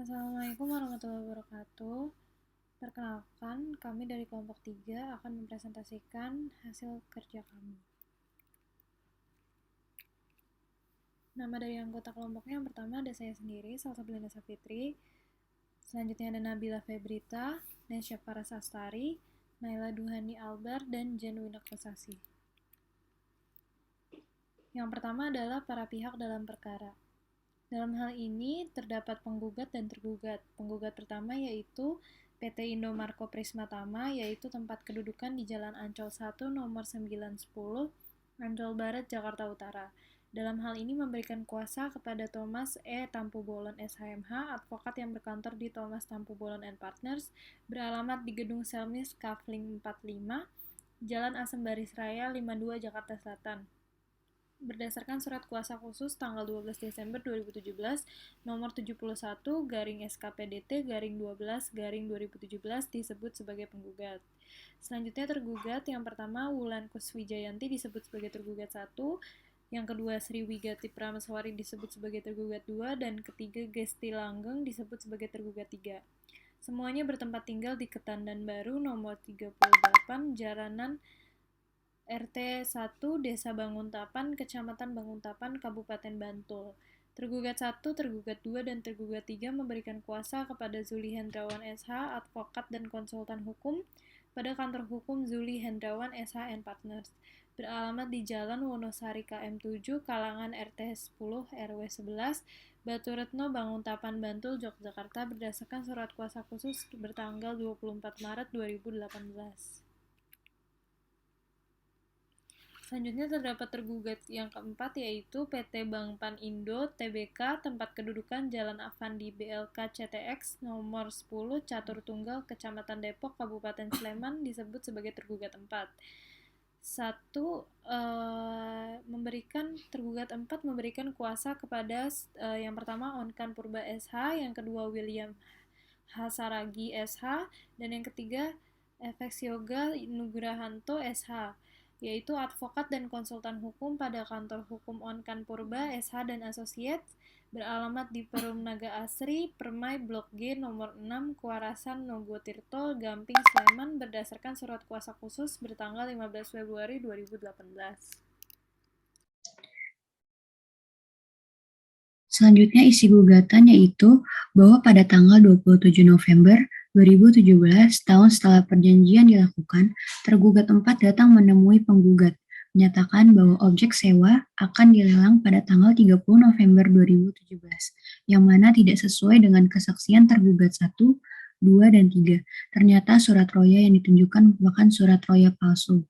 Assalamualaikum warahmatullahi wabarakatuh. Perkenalkan, kami dari kelompok 3 akan mempresentasikan hasil kerja kami. Nama dari anggota kelompoknya yang pertama ada saya sendiri, Salsabilinda Safitri. Selanjutnya ada Nabila Febrita, Nesya Parasastari, Naila Duhani Albar, dan Janwina Kosasi. Yang pertama adalah para pihak dalam perkara. Dalam hal ini terdapat penggugat dan tergugat. Penggugat pertama yaitu PT Indomarko Prisma Tama, yaitu tempat kedudukan di Jalan Ancol 1 nomor 910, Ancol Barat, Jakarta Utara. Dalam hal ini memberikan kuasa kepada Thomas E. Tampubolon SHMH, advokat yang berkantor di Thomas Tampubolon & Partners, beralamat di Gedung Selmis Kafling 45, Jalan Asem Baris Raya 52, Jakarta Selatan. Berdasarkan surat kuasa khusus tanggal 12 Desember 2017 nomor 71 garing SKPDT garing 12 garing 2017 disebut sebagai penggugat. Selanjutnya tergugat yang pertama Wulan Kuswijayanti disebut sebagai tergugat 1, yang kedua Sri Wigati Prameswari disebut sebagai tergugat 2, dan ketiga Gesti Langgeng disebut sebagai tergugat 3. Semuanya bertempat tinggal di Ketandan Baru nomor 38 Jaranan RT 1 Desa Banguntapan, Kecamatan Banguntapan, Kabupaten Bantul. Tergugat 1, tergugat 2, dan tergugat 3 memberikan kuasa kepada Zuli Hendrawan SH, advokat dan konsultan hukum, pada kantor hukum Zuli Hendrawan SH & Partners, beralamat di Jalan Wonosari KM 7, Kalangan RT 10 RW 11, Batu Retno, Banguntapan, Bantul, Yogyakarta, berdasarkan surat kuasa khusus bertanggal 24 Maret 2018. Selanjutnya terdapat tergugat yang keempat yaitu PT Bangpan Indo Tbk, tempat kedudukan Jalan Avandi BLK CTX nomor 10 Catur Tunggal, Kecamatan Depok, Kabupaten Sleman, disebut sebagai tergugat 4. Tergugat 4 memberikan kuasa kepada yang pertama Onkan Purba SH, yang kedua William Hasaragi SH, dan yang ketiga FX Yoga Nugrahanto SH, yaitu advokat dan konsultan hukum pada kantor hukum Onkan Purba SH dan Associates, beralamat di Perum Naga Asri, Permai Blok G nomor 6, Kuarasan Nogotirto, Gamping, Sleman, berdasarkan surat kuasa khusus bertanggal 15 Februari 2018. Selanjutnya isi gugatan yaitu bahwa pada tanggal 27 November 2017, tahun setelah perjanjian dilakukan, tergugat 4 datang menemui penggugat, menyatakan bahwa objek sewa akan dilelang pada tanggal 30 November 2017, yang mana tidak sesuai dengan kesaksian tergugat 1, 2, dan 3. Ternyata surat roya yang ditunjukkan merupakan surat roya palsu.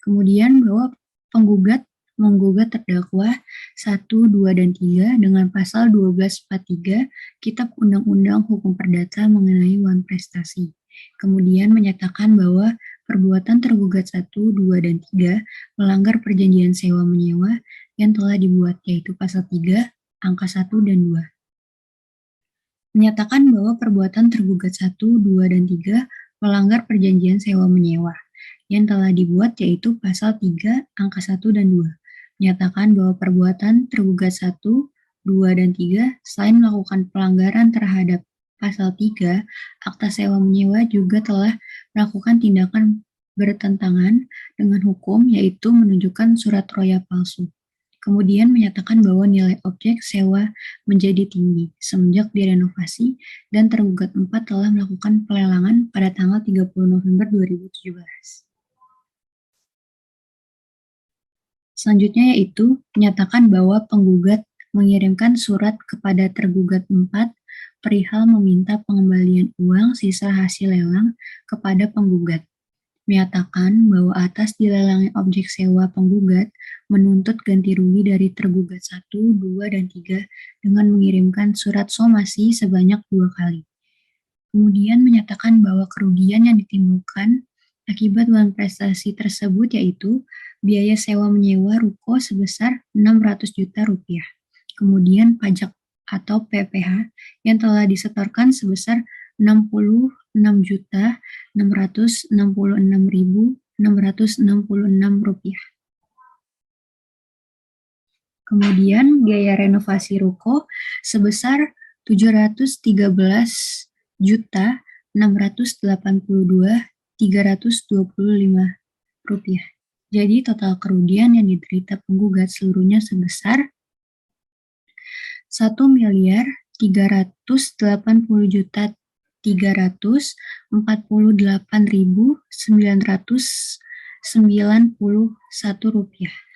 Kemudian bahwa penggugat menggugat terdakwa 1, 2, dan 3 dengan pasal 1243 Kitab Undang-Undang Hukum Perdata mengenai uang prestasi. Kemudian menyatakan bahwa perbuatan tergugat 1, 2, dan 3 melanggar perjanjian sewa-menyewa yang telah dibuat, yaitu pasal 3, angka 1 dan 2. Menyatakan bahwa perbuatan tergugat 1, 2, dan 3 melanggar perjanjian sewa-menyewa yang telah dibuat, yaitu pasal 3, angka 1 dan 2. Menyatakan bahwa perbuatan tergugat 1, 2, dan 3 selain melakukan pelanggaran terhadap pasal 3, akta sewa-menyewa juga telah melakukan tindakan bertentangan dengan hukum, yaitu menunjukkan surat roya palsu. Kemudian menyatakan bahwa nilai objek sewa menjadi tinggi semenjak direnovasi dan tergugat 4 telah melakukan pelelangan pada tanggal 30 November 2017. Selanjutnya yaitu menyatakan bahwa penggugat mengirimkan surat kepada tergugat 4 perihal meminta pengembalian uang sisa hasil lelang kepada penggugat. Menyatakan bahwa atas dilelangi objek sewa penggugat menuntut ganti rugi dari tergugat 1, 2, dan 3 dengan mengirimkan surat somasi sebanyak 2 kali. Kemudian menyatakan bahwa kerugian yang ditimbulkan akibat uang prestasi tersebut yaitu biaya sewa menyewa ruko sebesar 600 juta rupiah. Kemudian pajak atau PPh yang telah disetorkan sebesar 66.666.666 rupiah. Kemudian biaya renovasi ruko sebesar Rp713.682.325. Jadi total kerugian yang diderita penggugat seluruhnya sebesar Rp1.388.991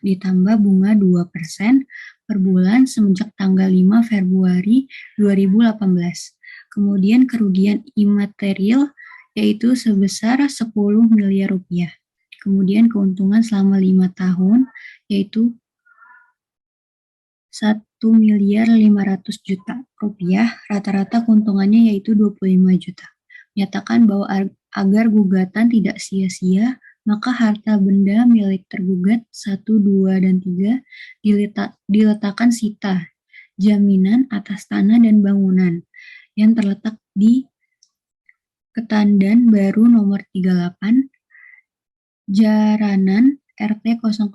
ditambah bunga 2% per bulan semenjak tanggal 5 Februari 2018. Kemudian kerugian imaterial yaitu sebesar Rp10 miliar. Kemudian keuntungan selama 5 tahun yaitu Rp1.500.000.000. Rata-rata keuntungannya yaitu 25 juta. Menyatakan bahwa agar gugatan tidak sia-sia, maka harta benda milik tergugat 1, 2, dan 3 diletakkan sita jaminan atas tanah dan bangunan yang terletak di Ketandan Baru nomor 38, Jaranan RT 001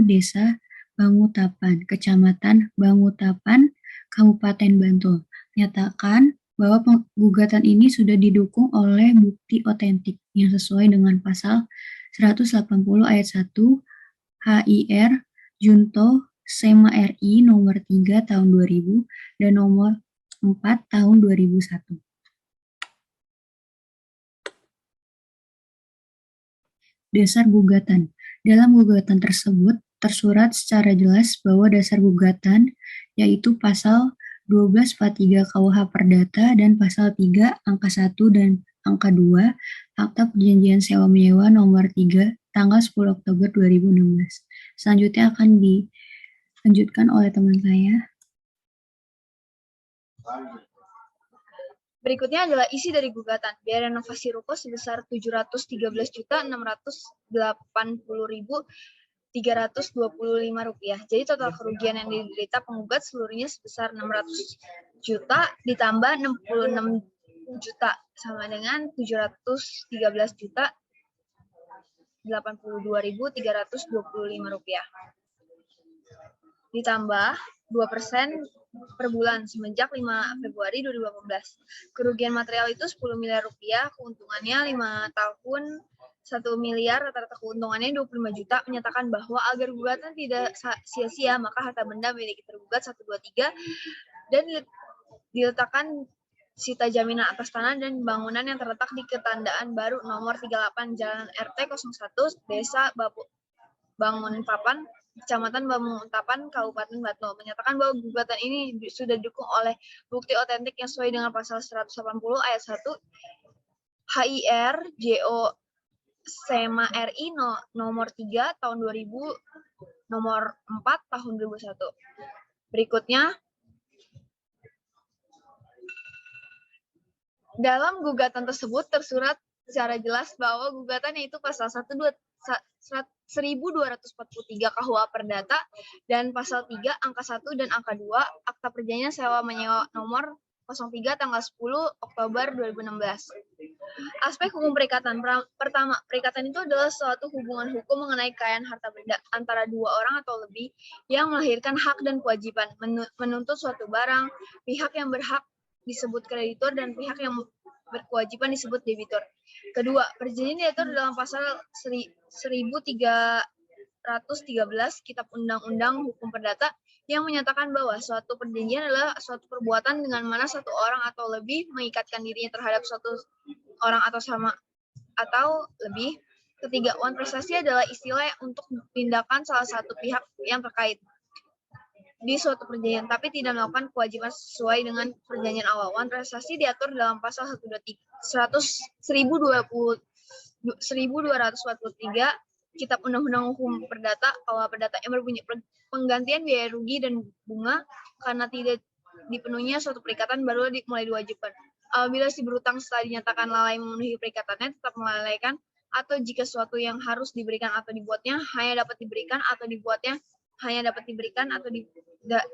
Desa Bangutapan, Kecamatan Bangutapan, Kabupaten Bantul. Menyatakan bahwa gugatan ini sudah didukung oleh bukti otentik yang sesuai dengan pasal 180 ayat 1 HIR Junto SEMA RI nomor 3 tahun 2000 dan nomor 4 tahun 2001. Dasar gugatan. Dalam gugatan tersebut tersurat secara jelas bahwa dasar gugatan yaitu pasal 1243 KUH Perdata dan pasal 3 angka 1 dan angka 2 Akta Perjanjian Sewa Menyewa nomor 3 tanggal 10 Oktober 2016. Selanjutnya akan dilanjutkan oleh teman saya. Berikutnya adalah isi dari gugatan. Biaya renovasi ruko sebesar Rp713.680.325. Jadi total kerugian yang diderita penggugat seluruhnya sebesar 600 juta ditambah 66 juta sama dengan 713 juta 82.325 rupiah. Ditambah 2% per bulan semenjak 5 Februari 2018. Kerugian material itu 10 miliar rupiah, keuntungannya 5 tahun 1 miliar, rata-rata keuntungannya 25 juta, menyatakan bahwa agar gugatan tidak sia-sia, maka harta benda milik tergugat 1, 2, 3 dan diletakkan sita jaminan atas tanah dan bangunan yang terletak di Ketandaan Baru nomor 38 Jalan RT 01 Desa Banguntapan, Kecamatan Bangutapan, Kabupaten Bantul, menyatakan bahwa gugatan ini sudah didukung oleh bukti otentik yang sesuai dengan pasal 180 ayat 1 HIR JO SEMA RI nomor 3 tahun 2000 nomor 4 tahun 2001. Berikutnya, dalam gugatan tersebut tersurat secara jelas bahwa gugatannya itu pasal 1243 KUH Perdata dan pasal 3 angka 1 dan angka 2 Akta Perjanjian Sewa Menyewa nomor 03 tanggal 10 Oktober 2016. Aspek hukum perikatan. Pertama, perikatan itu adalah suatu hubungan hukum mengenai kekayaan harta benda antara dua orang atau lebih yang melahirkan hak dan kewajiban menuntut suatu barang, pihak yang berhak disebut kreditur dan pihak yang berkewajiban disebut debitur. Kedua, perjanjian diatur dalam pasal 1313 Kitab Undang-Undang Hukum Perdata yang menyatakan bahwa suatu perjanjian adalah suatu perbuatan dengan mana satu orang atau lebih mengikatkan dirinya terhadap suatu orang atau sama atau lebih. Ketiga, wan prestasi adalah istilah untuk tindakan salah satu pihak yang terkait di suatu perjanjian, tapi tidak melakukan kewajiban sesuai dengan perjanjian awal. Wan prestasi diatur dalam pasal 1243 Kitab Undang-Undang Hukum Perdata, KUH Perdata yang berbunyi penggantian biaya rugi dan bunga karena tidak dipenuhinya suatu perikatan baru mulai diwajibkan. Apabila si berutang setelah dinyatakan lalai memenuhi perikatannya tetap melalaikan, atau jika sesuatu yang harus diberikan atau dibuatnya hanya dapat diberikan atau dibuatnya hanya dapat diberikan atau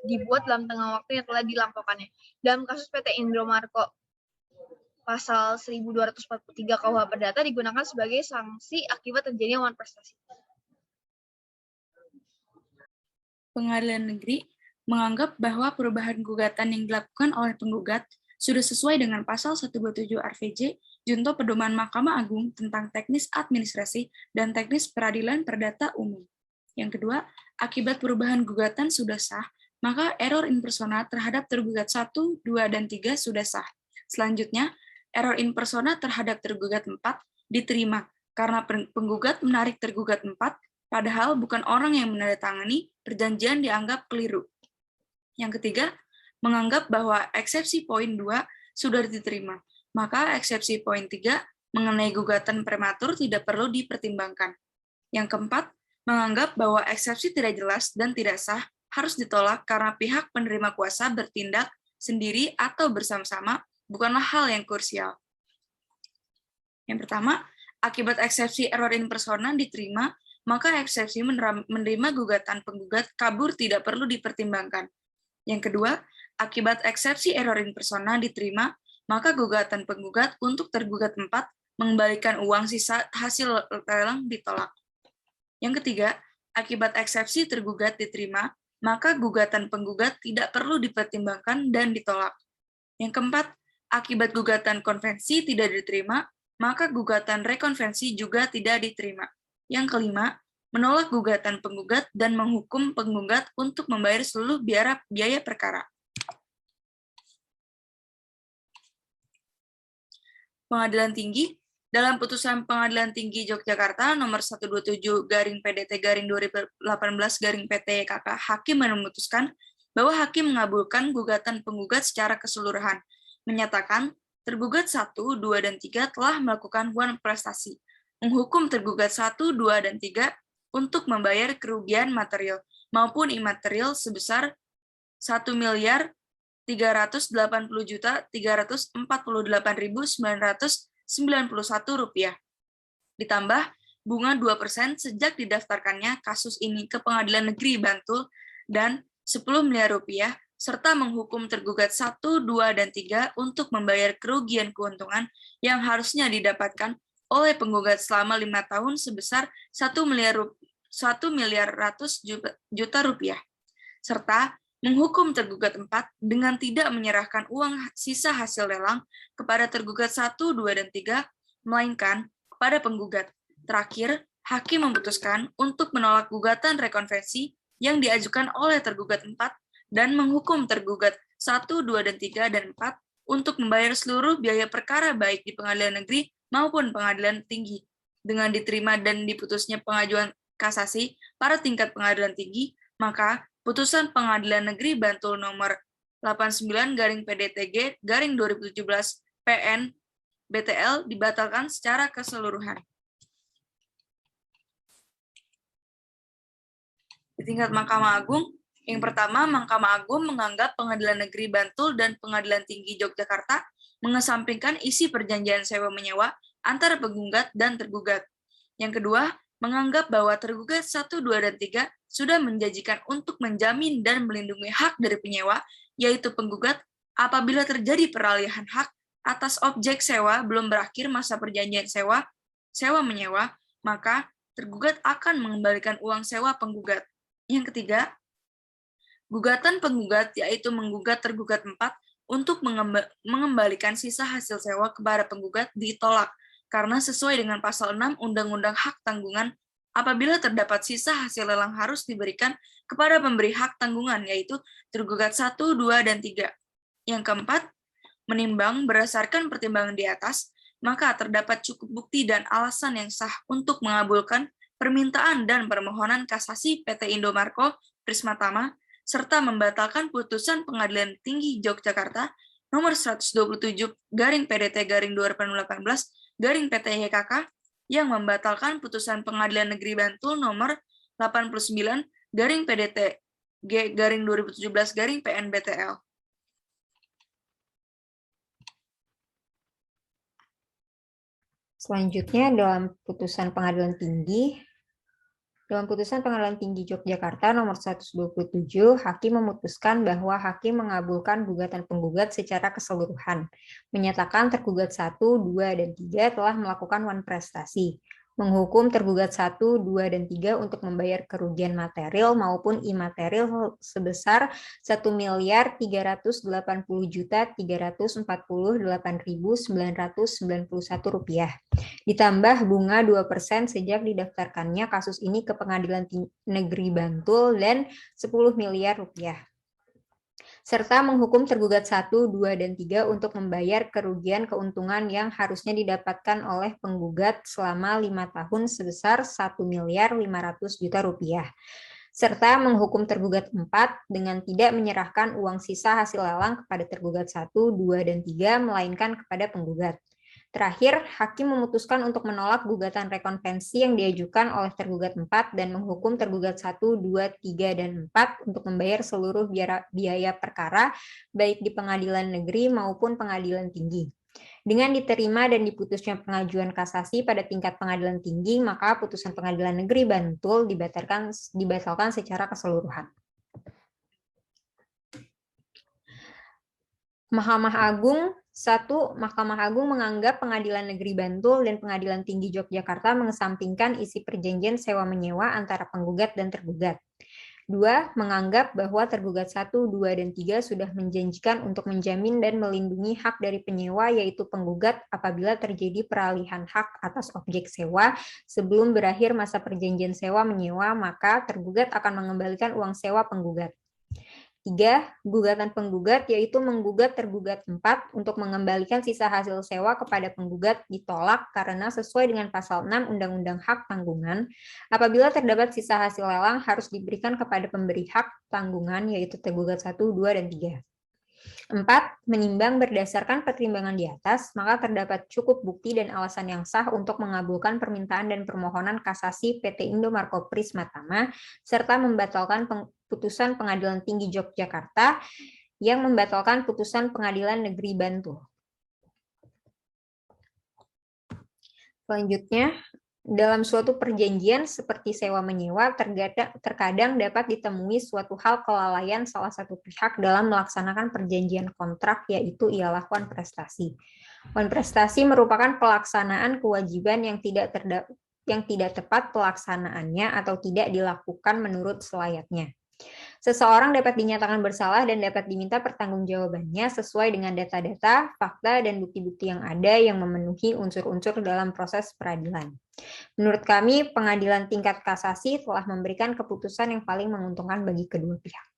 dibuat dalam tengah waktu yang telah dilampaukannya. Dalam kasus PT Indomarko, pasal 1243 KUH Perdata digunakan sebagai sanksi akibat terjadinya wan prestasi. Pengadilan Negeri menganggap bahwa perubahan gugatan yang dilakukan oleh penggugat sudah sesuai dengan pasal 127 RVJ Junto Pedoman Mahkamah Agung tentang teknis administrasi dan teknis peradilan perdata umum. Yang kedua, akibat perubahan gugatan sudah sah, maka error in persona terhadap tergugat 1, 2, dan 3 sudah sah. Selanjutnya, error in persona terhadap tergugat 4 diterima karena penggugat menarik tergugat 4, padahal bukan orang yang menandatangani perjanjian dianggap keliru. Yang ketiga, menganggap bahwa eksepsi poin 2 sudah diterima, maka eksepsi poin 3 mengenai gugatan prematur tidak perlu dipertimbangkan. Yang keempat, menganggap bahwa eksepsi tidak jelas dan tidak sah harus ditolak karena pihak penerima kuasa bertindak sendiri atau bersama-sama bukanlah hal yang krusial. Yang pertama, akibat eksepsi error in persona diterima, maka eksepsi menerima gugatan penggugat kabur tidak perlu dipertimbangkan. Yang kedua, akibat eksepsi error in persona diterima, maka gugatan penggugat untuk tergugat 4 mengembalikan uang sisa hasil lelang ditolak. Yang ketiga, akibat eksepsi tergugat diterima, maka gugatan penggugat tidak perlu dipertimbangkan dan ditolak. Yang keempat, akibat gugatan konvensi tidak diterima, maka gugatan rekonvensi juga tidak diterima. Yang kelima, menolak gugatan penggugat dan menghukum penggugat untuk membayar seluruh biaya perkara. Pengadilan Tinggi, dalam putusan Pengadilan Tinggi Yogyakarta nomor 127/PDT/2018/PT Hakim memutuskan bahwa Hakim mengabulkan gugatan penggugat secara keseluruhan, menyatakan tergugat 1, 2, dan 3 telah melakukan one prestasi, menghukum tergugat 1, 2, dan 3 untuk membayar kerugian material maupun imaterial sebesar Rp1.380.348.991 ditambah bunga 2% sejak didaftarkannya kasus ini ke Pengadilan Negeri Bantul dan Rp10 miliar serta menghukum tergugat 1, 2, dan 3 untuk membayar kerugian keuntungan yang harusnya didapatkan oleh penggugat selama 5 tahun sebesar Rp1.100.000.000 serta menghukum tergugat 4 dengan tidak menyerahkan uang sisa hasil lelang kepada tergugat 1, 2, dan 3, melainkan kepada penggugat. Terakhir, Hakim memutuskan untuk menolak gugatan rekonvensi yang diajukan oleh tergugat 4 dan menghukum tergugat 1, 2, dan 3, dan 4 untuk membayar seluruh biaya perkara baik di Pengadilan Negeri maupun Pengadilan Tinggi. Dengan diterima dan diputusnya pengajuan kasasi pada tingkat Pengadilan Tinggi, maka putusan Pengadilan Negeri Bantul nomor 89/PDTG/2017 PN BTL dibatalkan secara keseluruhan. Di tingkat Mahkamah Agung, yang pertama, Mahkamah Agung menganggap Pengadilan Negeri Bantul dan Pengadilan Tinggi Yogyakarta mengesampingkan isi perjanjian sewa-menyewa antara penggugat dan tergugat. Yang kedua, menganggap bahwa tergugat 1, 2, dan 3 sudah menjanjikan untuk menjamin dan melindungi hak dari penyewa, yaitu penggugat, apabila terjadi peralihan hak atas objek sewa belum berakhir masa perjanjian sewa-menyewa, maka tergugat akan mengembalikan uang sewa penggugat. Yang ketiga, gugatan penggugat yaitu menggugat tergugat 4 untuk mengembalikan sisa hasil sewa kepada penggugat ditolak karena sesuai dengan pasal 6 Undang-Undang Hak Tanggungan apabila terdapat sisa hasil lelang harus diberikan kepada pemberi hak tanggungan yaitu tergugat 1, 2, dan 3. Yang keempat, menimbang berdasarkan pertimbangan di atas, maka terdapat cukup bukti dan alasan yang sah untuk mengabulkan permintaan dan permohonan kasasi PT Indomarko Prismatama serta membatalkan putusan Pengadilan Tinggi Yogyakarta nomor 127/PDT/2018/PT YKK yang membatalkan putusan Pengadilan Negeri Bantul nomor 89/PDT-G/2017/PN Selanjutnya dalam putusan Pengadilan Tinggi Yogyakarta nomor 127, Hakim memutuskan bahwa Hakim mengabulkan gugatan penggugat secara keseluruhan, menyatakan tergugat 1, 2, dan 3 telah melakukan one prestasi, menghukum tergugat 1, 2, dan 3 untuk membayar kerugian material maupun imaterial sebesar Rp1.380.348.991 ditambah bunga 2% sejak didaftarkannya kasus ini ke Pengadilan Negeri Bantul dan Rp10 miliar serta menghukum tergugat 1, 2, dan 3 untuk membayar kerugian keuntungan yang harusnya didapatkan oleh penggugat selama 5 tahun sebesar Rp1.500.000.000 serta menghukum tergugat 4 dengan tidak menyerahkan uang sisa hasil lelang kepada tergugat 1, 2, dan 3 melainkan kepada penggugat. Terakhir, hakim memutuskan untuk menolak gugatan rekonvensi yang diajukan oleh tergugat 4 dan menghukum tergugat 1, 2, 3, dan 4 untuk membayar seluruh biaya perkara baik di pengadilan negeri maupun pengadilan tinggi. Dengan diterima dan diputusnya pengajuan kasasi pada tingkat pengadilan tinggi, maka putusan pengadilan negeri Bantul dibatalkan secara keseluruhan. Mahkamah Agung 1. Mahkamah Agung menganggap Pengadilan Negeri Bantul dan Pengadilan Tinggi Yogyakarta mengesampingkan isi perjanjian sewa-menyewa antara penggugat dan tergugat. 2. Menganggap bahwa tergugat 1, 2, dan 3 sudah menjanjikan untuk menjamin dan melindungi hak dari penyewa yaitu penggugat apabila terjadi peralihan hak atas objek sewa sebelum berakhir masa perjanjian sewa-menyewa, maka tergugat akan mengembalikan uang sewa penggugat. 3. Gugatan penggugat yaitu menggugat tergugat 4 untuk mengembalikan sisa hasil sewa kepada penggugat ditolak karena sesuai dengan pasal 6 Undang-Undang Hak Tanggungan, apabila terdapat sisa hasil lelang harus diberikan kepada pemberi hak tanggungan yaitu tergugat 1, 2, dan 3. 4. Menimbang berdasarkan pertimbangan di atas, maka terdapat cukup bukti dan alasan yang sah untuk mengabulkan permintaan dan permohonan kasasi PT Indomarko Prisma Tama, serta membatalkan putusan Pengadilan Tinggi Yogyakarta yang membatalkan putusan Pengadilan Negeri Bantul. Selanjutnya, dalam suatu perjanjian seperti sewa-menyewa, terkadang dapat ditemui suatu hal kelalaian salah satu pihak dalam melaksanakan perjanjian kontrak, yaitu ialah wan prestasi. Wan prestasi merupakan pelaksanaan kewajiban yang tidak tepat pelaksanaannya atau tidak dilakukan menurut selayaknya. Seseorang dapat dinyatakan bersalah dan dapat diminta pertanggungjawabannya sesuai dengan data-data, fakta, dan bukti-bukti yang ada yang memenuhi unsur-unsur dalam proses peradilan. Menurut kami, pengadilan tingkat kasasi telah memberikan keputusan yang paling menguntungkan bagi kedua pihak.